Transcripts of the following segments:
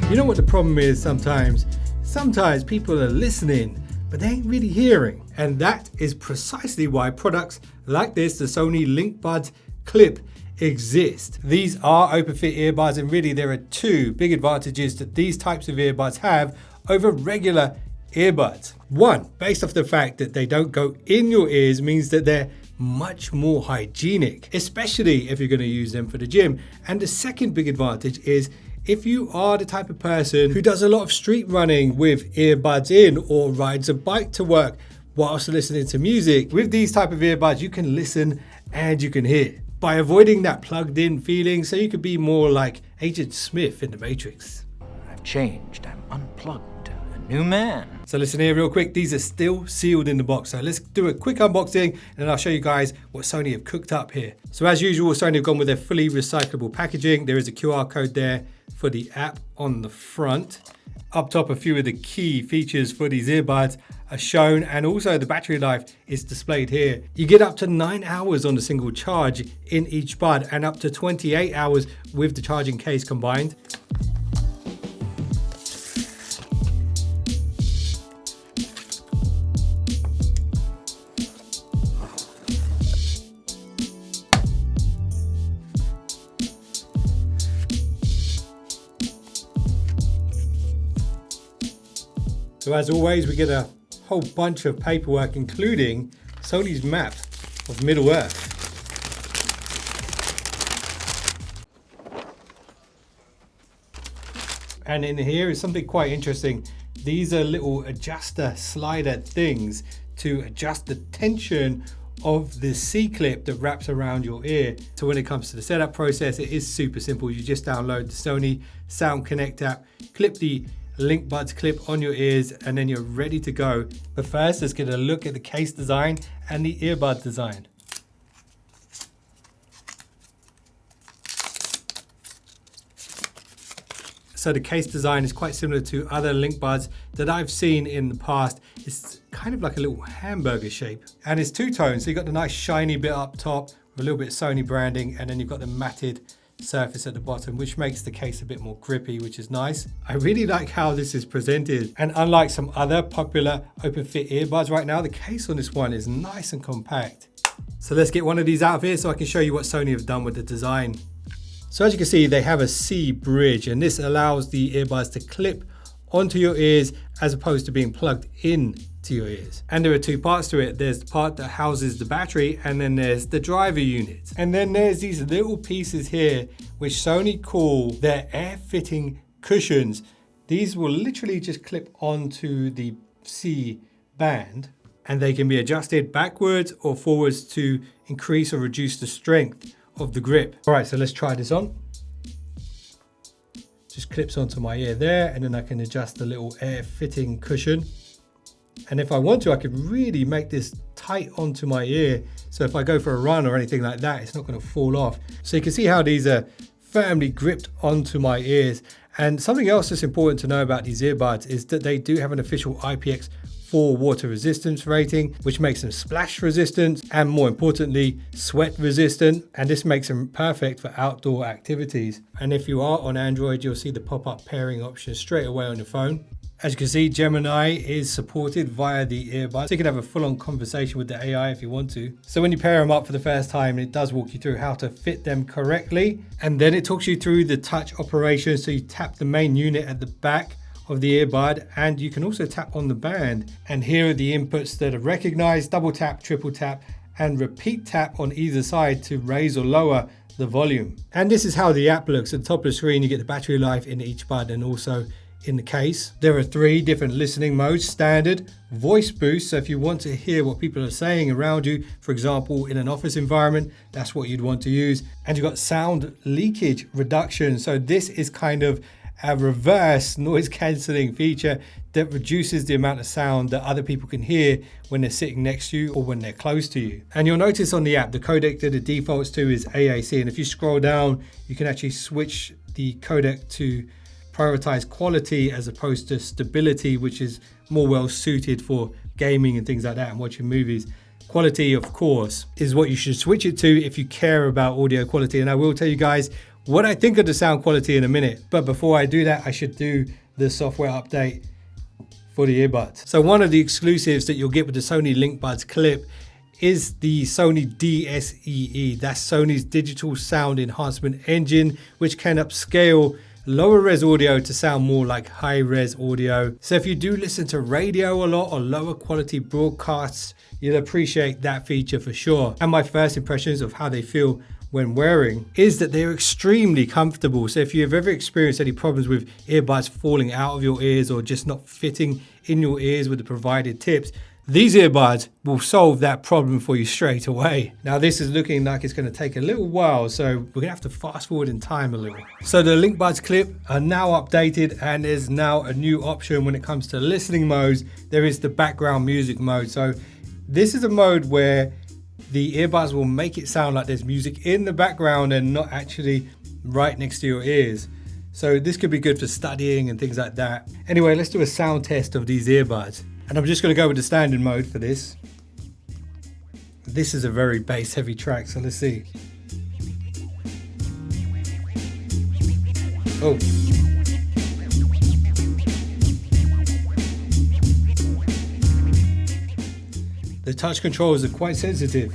You know what the problem is sometimes? Sometimes people are listening, but they ain't really hearing. And that is precisely why products like this, the Sony Linkbuds Clip, exist. These are open fit earbuds, and really there are two big advantages that these types of earbuds have over regular earbuds. One, based off the fact that they don't go in your ears, means that they're much more hygienic, especially if you're going to use them for the gym. And the second big advantage is if you are the type of person who does a lot of street running with earbuds in or rides a bike to work whilst listening to music, with these type of earbuds you can listen and you can hear by avoiding that plugged in feeling, so you could be more like Agent Smith in The Matrix. I've changed, I'm unplugged, a new man. So listen here real quick, these are still sealed in the box. So let's do a quick unboxing and then I'll show you guys what Sony have cooked up here. So as usual, Sony have gone with their fully recyclable packaging. There is a QR code there for the app on the front. Up top, a few of the key features for these earbuds are shown, and also the battery life is displayed here. You get up to 9 hours on a single charge in each bud and up to 28 hours with the charging case combined. So as always, we get a whole bunch of paperwork, including Sony's map of Middle Earth. And in here is something quite interesting. These are little adjuster slider things to adjust the tension of the C-clip that wraps around your ear. So when it comes to the setup process, it is super simple. You just download the Sony Sound Connect app, clip the Linkbuds clip on your ears, and then you're ready to go. But first, let's get a look at the case design and the earbud design. So the case design is quite similar to other Linkbuds that I've seen in the past. It's kind of like a little hamburger shape, and it's two-tone. So you've got the nice shiny bit up top with a little bit of Sony branding, and then you've got the matted surface at the bottom, which makes the case a bit more grippy, which is nice. I really like how this is presented, and unlike some other popular open fit earbuds right now, the case on this one is nice and compact. So let's get one of these out of here so I can show you what Sony have done with the design. So as you can see, they have a C bridge, and this allows the earbuds to clip onto your ears as opposed to being plugged in to your ears. And there are two parts to it. There's the part that houses the battery, and then there's the driver unit. And then there's these little pieces here which Sony call their air fitting cushions. These will literally just clip onto the C band, and they can be adjusted backwards or forwards to increase or reduce the strength of the grip. All right, so let's try this on. Just clips onto my ear there, and then I can adjust the little air fitting cushion. And if I want to, I could really make this tight onto my ear. So if I go for a run or anything like that, it's not going to fall off. So you can see how these are firmly gripped onto my ears. And something else that's important to know about these earbuds is that they do have an official IPX4 water resistance rating, which makes them splash resistant and, more importantly, sweat resistant. And this makes them perfect for outdoor activities. And if you are on Android, you'll see the pop-up pairing option straight away on your phone. As you can see, Gemini is supported via the earbuds. So you can have a full-on conversation with the AI if you want to. So when you pair them up for the first time, it does walk you through how to fit them correctly. And then it talks you through the touch operation. So you tap the main unit at the back of the earbud, and you can also tap on the band. And here are the inputs that are recognized: double tap, triple tap, and repeat tap on either side to raise or lower the volume. And this is how the app looks. At the top of the screen, you get the battery life in each bud and also in the case. There are 3 different listening modes: standard, voice boost, so if you want to hear what people are saying around you, for example in an office environment, that's what you'd want to use. And you've got sound leakage reduction, so this is kind of a reverse noise cancelling feature that reduces the amount of sound that other people can hear when they're sitting next to you or when they're close to you. And you'll notice on the app, the codec that it defaults to is AAC, and if you scroll down, you can actually switch the codec to prioritize quality as opposed to stability, which is more well suited for gaming and things like that and watching movies. Quality, of course, is what you should switch it to if you care about audio quality. And I will tell you guys, what I think of the sound quality in a minute. But before I do that, I should do the software update for the earbuds. So one of the exclusives that you'll get with the Sony Linkbuds Clip is the Sony DSEE. That's Sony's digital sound enhancement engine, which can upscale lower res audio to sound more like high res audio. So if you do listen to radio a lot or lower quality broadcasts, you'll appreciate that feature for sure. And my first impressions of how they feel when wearing is that they're extremely comfortable. So if you've ever experienced any problems with earbuds falling out of your ears or just not fitting in your ears with the provided tips, these earbuds will solve that problem for you straight away. Now this is looking like it's going to take a little while, so we're going to have to fast forward in time a little. So the Linkbuds Clip are now updated, and there's now a new option when it comes to listening modes. There is the background music mode. So this is a mode where the earbuds will make it sound like there's music in the background and not actually right next to your ears. So this could be good for studying and things like that. Anyway, let's do a sound test of these earbuds. And I'm just going to go with the standard mode for this. This is a very bass heavy track, so let's see. Oh. The touch controls are quite sensitive.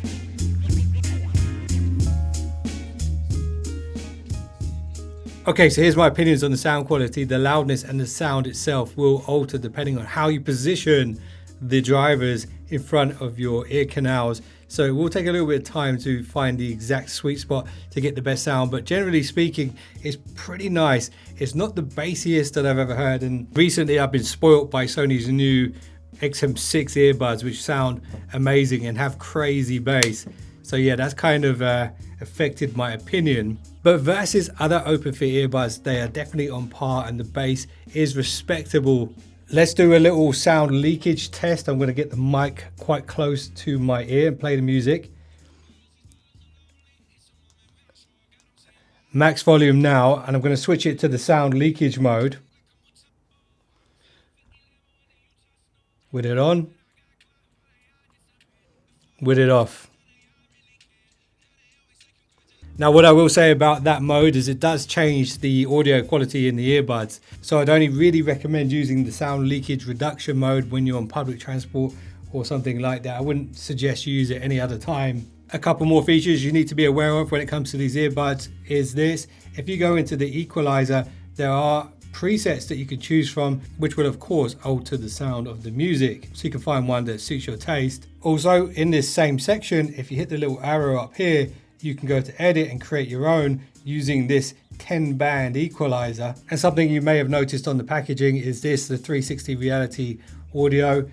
Okay, so here's my opinions on the sound quality. The loudness and the sound itself will alter depending on how you position the drivers in front of your ear canals. So it will take a little bit of time to find the exact sweet spot to get the best sound, but generally speaking, it's pretty nice. It's not the bassiest that I've ever heard, and recently I've been spoiled by Sony's new XM6 earbuds, which sound amazing and have crazy bass. So yeah, that's kind of affected my opinion. But versus other open fit earbuds, they are definitely on par and the bass is respectable. Let's do a little sound leakage test. I'm going to get the mic quite close to my ear and play the music. Max volume now, and I'm going to switch it to the sound leakage mode. With it on. With it off. Now what I will say about that mode is it does change the audio quality in the earbuds. So I'd only really recommend using the sound leakage reduction mode when you're on public transport or something like that. I wouldn't suggest you use it any other time. A couple more features you need to be aware of when it comes to these earbuds is this. If you go into the equalizer, there are presets that you can choose from, which will of course alter the sound of the music. So you can find one that suits your taste. Also in this same section, if you hit the little arrow up here, you can go to edit and create your own using this 10-band equalizer. And something you may have noticed on the packaging is this, the 360 reality audio.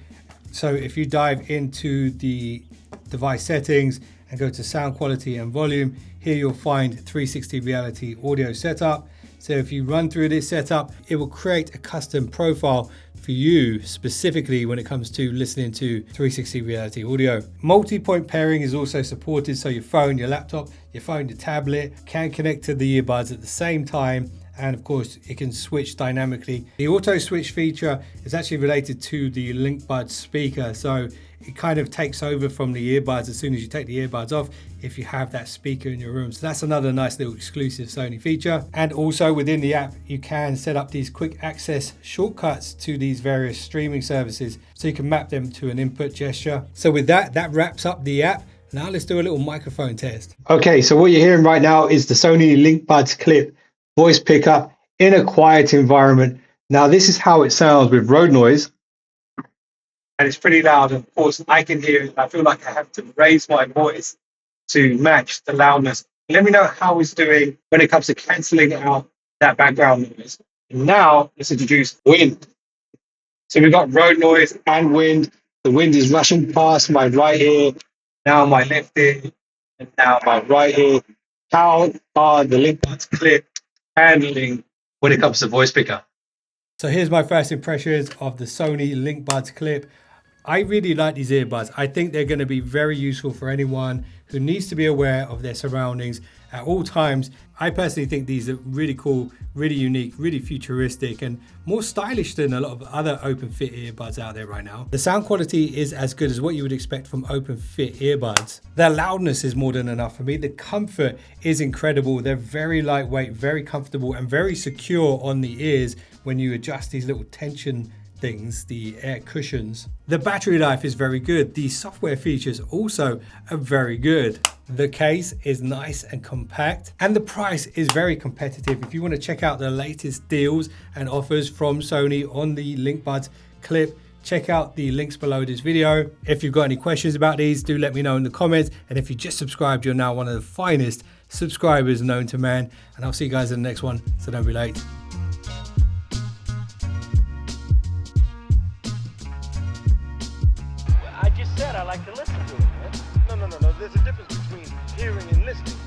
So if you dive into the device settings and go to sound quality and volume, here you'll find 360 reality audio setup. So if you run through this setup, it will create a custom profile for you specifically when it comes to listening to 360 reality audio. Multi-point pairing is also supported, so your phone, your laptop, your phone, your tablet can connect to the earbuds at the same time, and of course it can switch dynamically. The auto switch feature is actually related to the Linkbuds speaker, so it kind of takes over from the earbuds as soon as you take the earbuds off if you have that speaker in your room. So that's another nice little exclusive Sony feature. And also within the app, you can set up these quick access shortcuts to these various streaming services, so you can map them to an input gesture. So with that, that wraps up the app. Now let's do a little microphone test. Okay, so what you're hearing right now is the Sony Linkbuds Clip voice pickup in a quiet environment. Now this is how it sounds with road noise. And it's pretty loud. Of course, I can hear it. I feel like I have to raise my voice to match the loudness. Let me know how it's doing when it comes to cancelling out that background noise. And now let's introduce wind. So we've got road noise and wind. The wind is rushing past my right ear, now my left ear, and now my right ear. How are the Linkbuds Clip handling when it comes to voice pickup? So here's my first impressions of the Sony Linkbuds Clip. I really like these earbuds. I think they're going to be very useful for anyone who needs to be aware of their surroundings at all times. I personally think these are really cool, really unique, really futuristic, and more stylish than a lot of other open fit earbuds out there right now. The sound quality is as good as what you would expect from open fit earbuds. Their loudness is more than enough for me. The comfort is incredible. They're very lightweight, very comfortable, and very secure on the ears when you adjust these little tension things, the air cushions. The battery life is very good. The software features also are very good. The case is nice and compact, and the price is very competitive. If you want to check out the latest deals and offers from Sony on the Linkbuds clip, check out the links below this video. If you've got any questions about these, do let me know in the comments. And if you just subscribed, you're now one of the finest subscribers known to man. And I'll see you guys in the next one, so don't be late. I just said I like to listen to it, man. No. There's a difference between hearing and listening.